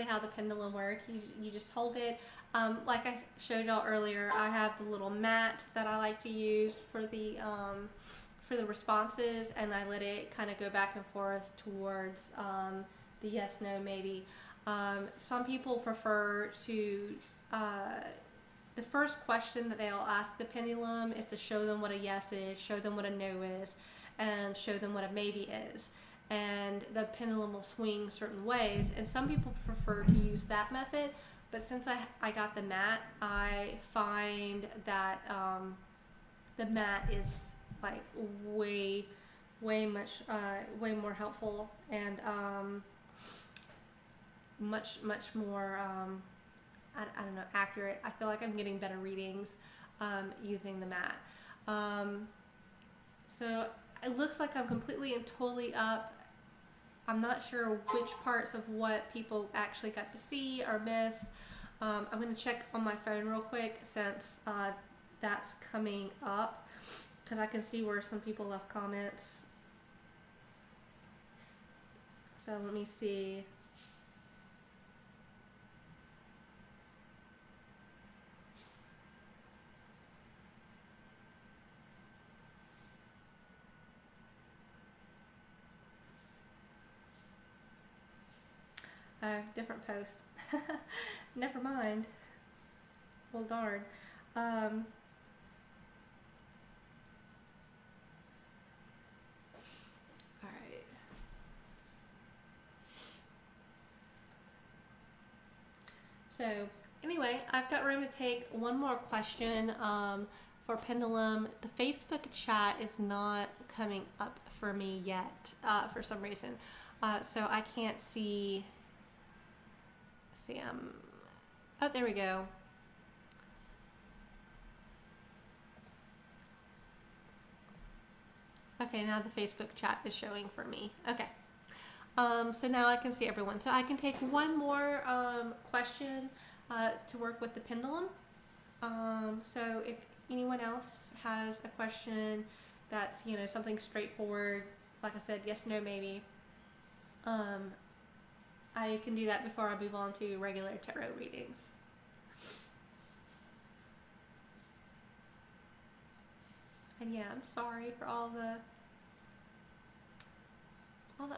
how the pendulum works. You just hold it. Like I showed y'all earlier, I have the little mat that I like to use for the responses, and I let it kind of go back and forth towards the yes, no, maybe. Some people prefer to the first question that they'll ask the pendulum is to show them what a yes is, show them what a no is, and show them what a maybe is. And the pendulum will swing certain ways, and some people prefer to use that method. But since I got the mat, I find that the mat is like way more helpful, and much more I don't know, accurate. I feel like I'm getting better readings using the mat. So it looks like I'm completely and totally up. I'm not sure which parts of what people actually got to see or missed. I'm going to check on my phone real quick since that's coming up, because I can see where some people left comments. So let me see. Oh, different post. Never mind. Well, darn. Um, all right. So, anyway, I've got room to take one more question for Pendulum. The Facebook chat is not coming up for me yet for some reason. So I can't see. Oh, there we go. Okay, now the Facebook chat is showing for me. Okay. So now I can see everyone. So I can take one more question to work with the pendulum. So if anyone else has a question that's, something straightforward, like I said, yes, no, maybe, I can do that before I move on to regular tarot readings. And yeah, I'm sorry for all the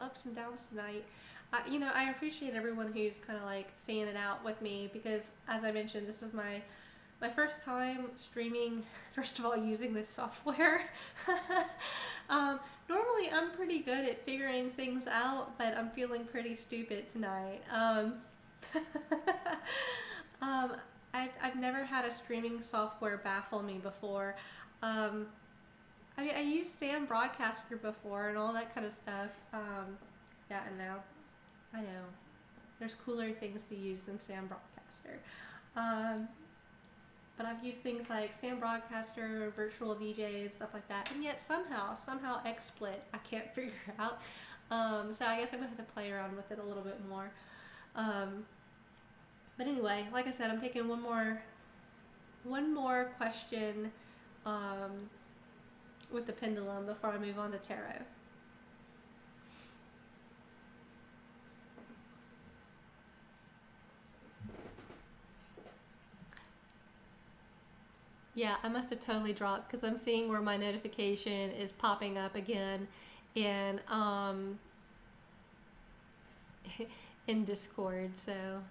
ups and downs tonight. I appreciate everyone who's kind of like seeing it out with me, because as I mentioned, this was my first time streaming, first of all, using this software. Normally I'm pretty good at figuring things out, but I'm feeling pretty stupid tonight. um, I've never had a streaming software baffle me before. I mean, I used Sam Broadcaster before and all that kind of stuff. Yeah, I know. There's cooler things to use than Sam Broadcaster. But I've used things like Sam Broadcaster, Virtual DJ, stuff like that, and yet somehow XSplit I can't figure out. So I guess I'm gonna have to play around with it a little bit more. But anyway, like I said, I'm taking one more question with the pendulum before I move on to tarot. Yeah, I must have totally dropped, because I'm seeing where my notification is popping up again in in Discord. So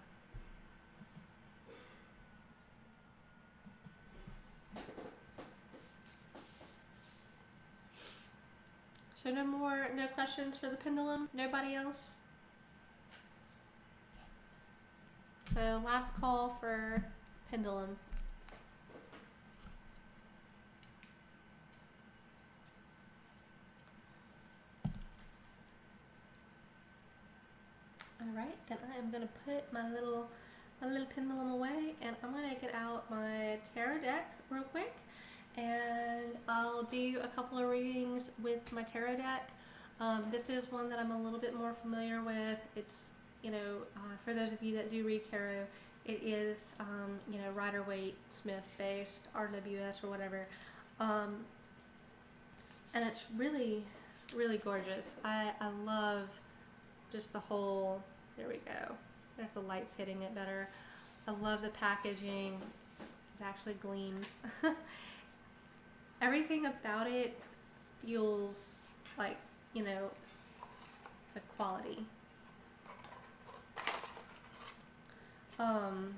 no questions for the pendulum? Nobody else? So last call for pendulum. Alright, then I am gonna put my little pendulum away, and I'm gonna get out my tarot deck real quick, and I'll do a couple of readings with my tarot deck. This is one that I'm a little bit more familiar with. It's, for those of you that do read tarot, it is, Rider-Waite Smith based, RWS or whatever. And it's really, really gorgeous. I love just the whole, there we go. There's the lights hitting it better. I love the packaging. It actually gleams. Everything about it feels like, you know, the quality. And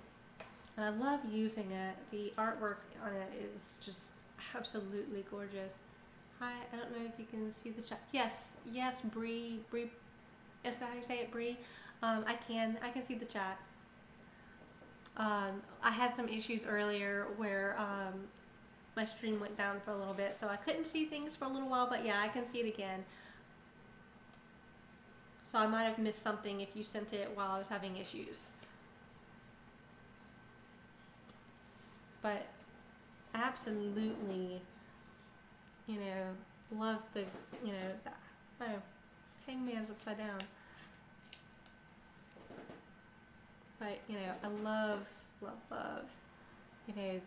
I love using it. The artwork on it is just absolutely gorgeous. Hi, I don't know if you can see the chat. Yes, Bree, is that how you say it, Bree? I can see the chat. I had some issues earlier where my stream went down for a little bit, so I couldn't see things for a little while, but yeah, I can see it again. So I might have missed something if you sent it while I was having issues. But absolutely, you know, love the, you know, oh, Hangman's upside down. But, you know, I love, you know,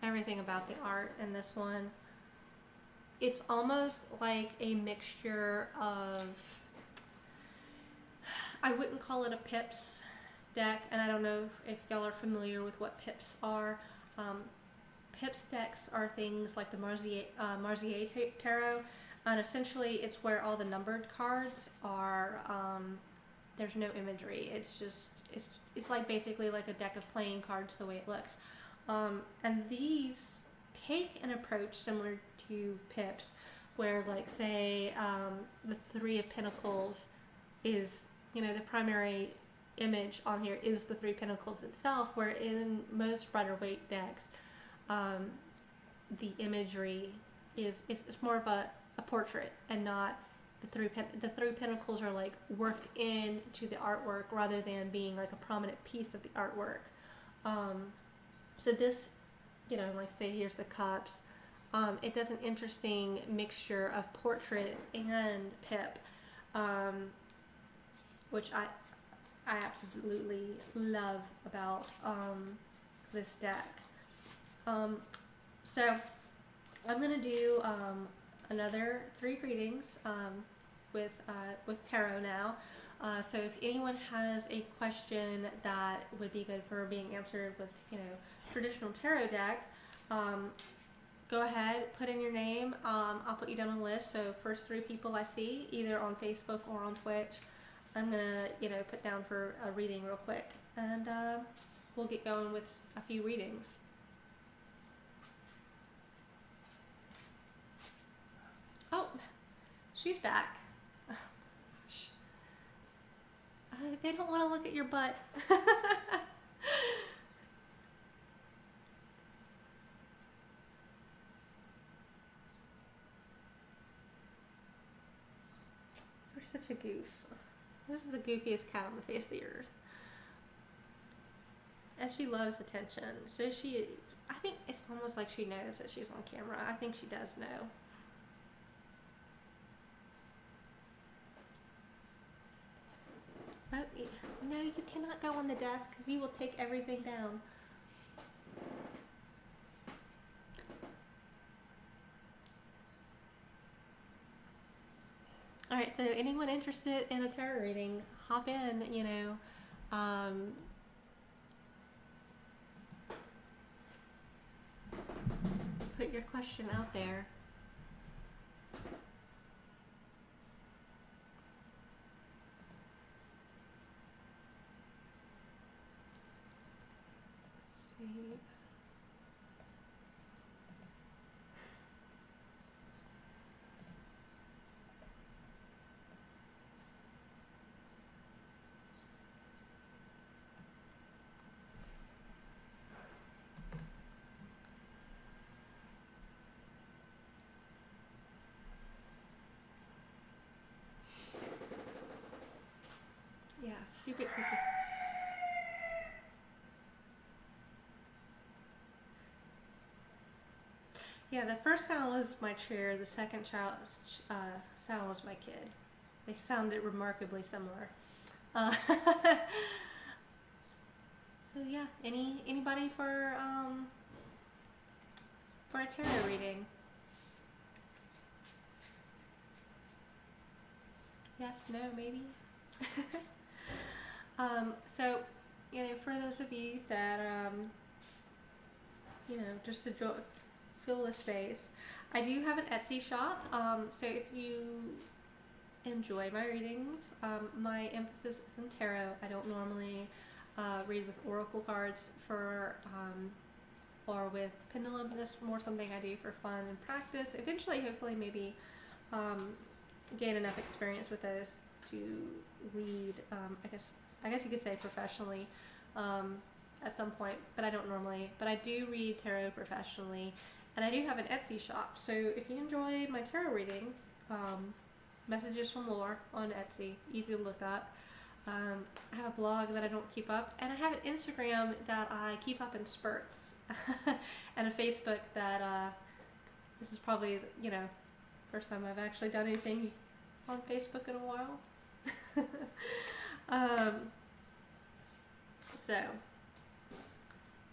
everything about the art in this one. It's almost like a mixture of, I wouldn't call it a Pips deck, and I don't know if y'all are familiar with what Pips are. Pips decks are things like the Marzier Tarot, and essentially it's where all the numbered cards are, there's no imagery. It's just, it's like basically like a deck of playing cards the way it looks. And these take an approach similar to Pips, where like say the Three of Pentacles is, you know, the primary image on here is the Three of Pentacles itself, where in most Rider-Waite decks the imagery is it's more of a portrait and not the Three of Pentacles are like worked into the artwork rather than being like a prominent piece of the artwork. So this, you know, like say here's the cups. It does an interesting mixture of portrait and Pip, which I absolutely love about this deck. So I'm gonna do another 3 readings with tarot now. So if anyone has a question that would be good for being answered with, you know, traditional tarot deck, go ahead, put in your name. I'll put you down on the list. So first 3 people I see, either on Facebook or on Twitch, I'm gonna, you know, put down for a reading real quick, and we'll get going with a few readings. Oh, she's back. They don't want to look at your butt. You're such a goof. This is the goofiest cat on the face of the earth. And she loves attention. So I think it's almost like she knows that she's on camera. I think she does know. Oh, no, you cannot go on the desk because you will take everything down. All right, so anyone interested in a tarot reading, hop in, you know. Put your question out there. Let's see. Yeah, stupid creepy. Yeah, the first sound was my chair. The second sound was my kid. They sounded remarkably similar. So yeah, anybody for a tarot reading? Yes, no, maybe. So, for those of you that, just to fill the space, I do have an Etsy shop. So if you enjoy my readings, my emphasis is in tarot. I don't normally read with oracle cards or with pendulum. This is more something I do for fun and practice. Eventually, hopefully, maybe gain enough experience with those to read. I guess you could say professionally at some point, but I don't normally. But I do read tarot professionally, and I do have an Etsy shop. So if you enjoy my tarot reading, Messages from Lore on Etsy, easy to look up. I have a blog that I don't keep up, and I have an Instagram that I keep up in spurts, and a Facebook that this is probably first time I've actually done anything on Facebook in a while. So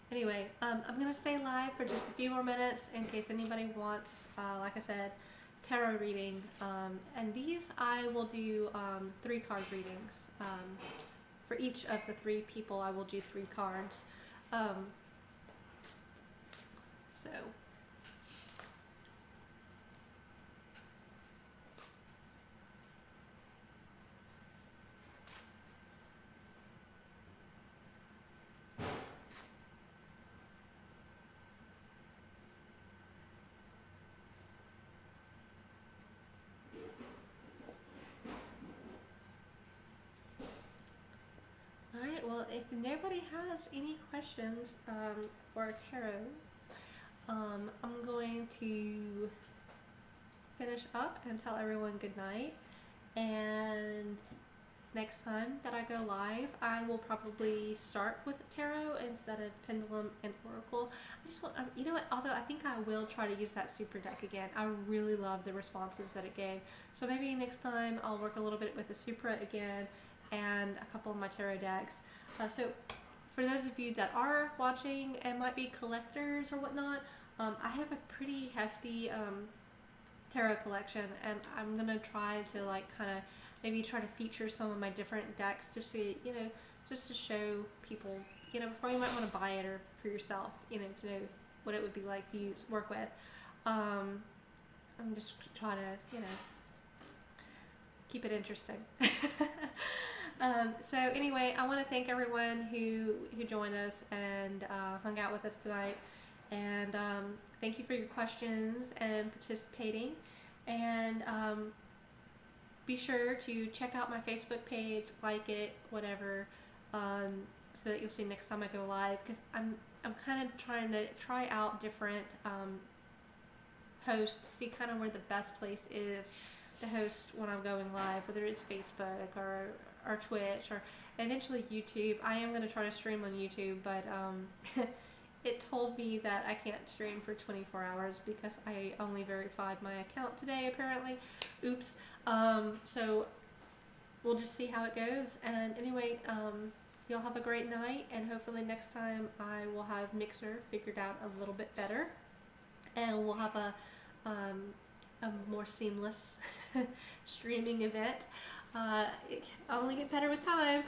anyway, I'm gonna stay live for just a few more minutes in case anybody wants, like I said, tarot reading, and these I will do 3 card readings. For each of the 3 people, I will do 3 cards. So alright, well, if nobody has any questions for tarot, I'm going to finish up and tell everyone good night. And next time that I go live, I will probably start with tarot instead of pendulum and oracle. I just want, you know what, although I think I will try to use that super deck again. I really love the responses that it gave. So maybe next time I'll work a little bit with the Supra again and a couple of my tarot decks. So for those of you that are watching and might be collectors or whatnot, I have a pretty hefty tarot collection, and I'm gonna try to maybe try to feature some of my different decks to see, just to show people, before you might want to buy it or for yourself, to know what it would be like to work with. I'm just trying to, keep it interesting. So anyway, I want to thank everyone who joined us and hung out with us tonight. And thank you for your questions and participating. And be sure to check out my Facebook page, like it, whatever, so that you'll see next time I go live. Because I'm kind of trying to try out different hosts, see kind of where the best place is to host when I'm going live, whether it's Facebook or Twitch or eventually YouTube. I am going to try to stream on YouTube, but it told me that I can't stream for 24 hours because I only verified my account today, apparently. Oops. So we'll just see how it goes. And anyway, y'all have a great night, and hopefully next time I will have Mixer figured out a little bit better, and we'll have a more seamless streaming event. I'll only get better with time.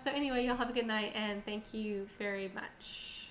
So anyway, y'all have a good night, and thank you very much.